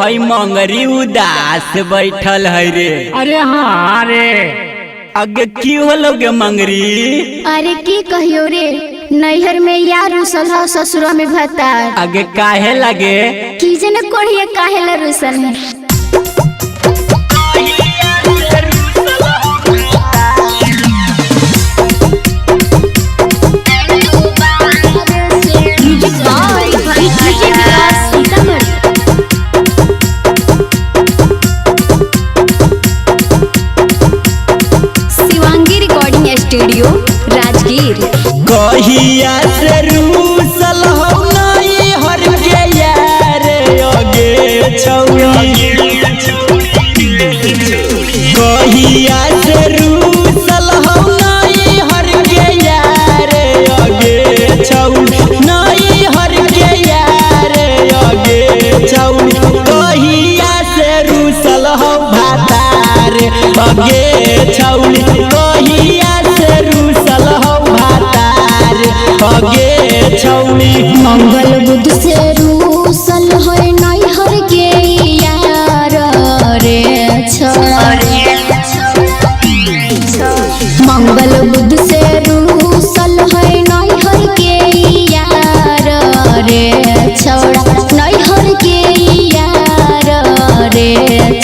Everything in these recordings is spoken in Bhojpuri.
हई मंगरी उदास बैठल है रे। अरे हाँ रे, आगे की होलो गे मंगरी? अरे की कहियो रे, नैहर में यार रुसल हो, ससुरा में भतार। आगे काहे लगे की जने कोढ़िया काहे ला रुसल है। Shivangi recording studio Rajgir. कहिया से रूसल हो नई हर के यार आगे छौरी। कहिया से रूसल हो नई हर के यार आगे छौरी, नई हर के यार आगे छौरी। कहिया से रूसल हो भातार आगे छौरी। कहिया से रूसल हो भातार आगे छौरी। मंगल बुध से रूसल होय नैहर के यार रे छोड़ा। मंगल बुध से रूसल होय नैहर के यार रे छोड़ा। नैहर के यार रे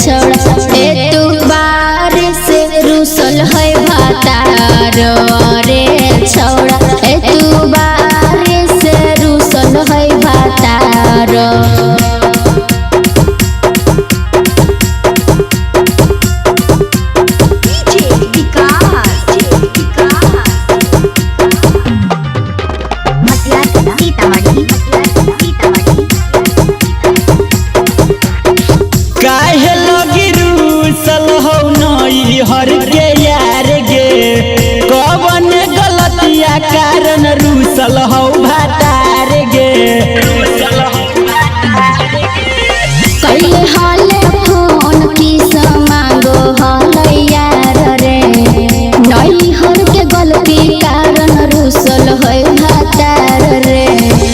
छोड़ा। ए तू बार से रूसल होय भातार रे छोड़ा। ए तू बार से रूसल होय भातार। काहे लगी रूसल हो नई हर के यार गे? कवन गलतिया कारण रूसल हो भातार गे? कइले हाले फोन की समांगो हाले यार रे। नैहर के गलती कारण रूसल होय भातार रे।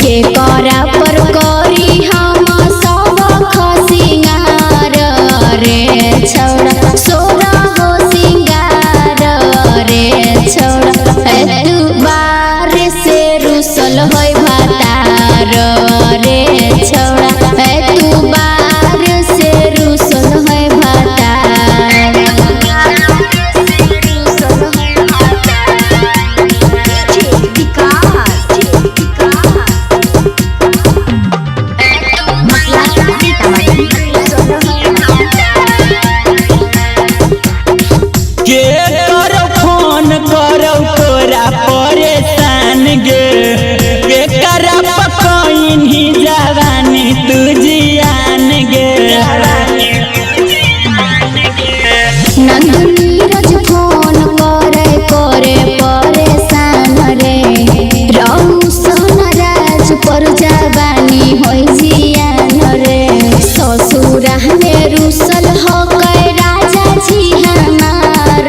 के करा पर करी हम सब खसिंगार रे छोड़ा। सोरा हो सिंगार रे छोड़ा। ए तू बार से रूसल होय भातार रे छोड़ा। ए तू बार से रूसल होय भातार। के कर फोन करो तोरा परेशान गे? के करा पकईन ही जवानी तू जियान गे? नंदनी रज फोन करे परेशान रे। रहू सोनराज पर जवानी होय जियान रे। ससुरा में रूसल हो गए राजा जी हमार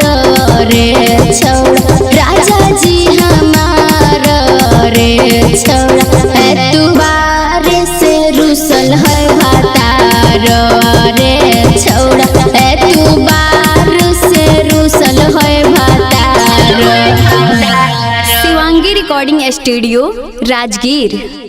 रे छोड़ा। राजा जी हमार रे छोड़ा। ए तू बार से रूसल है भातार रे छोड़ा। ए तू बार से रूसल है भातार। Shivangi recording studio Rajgir.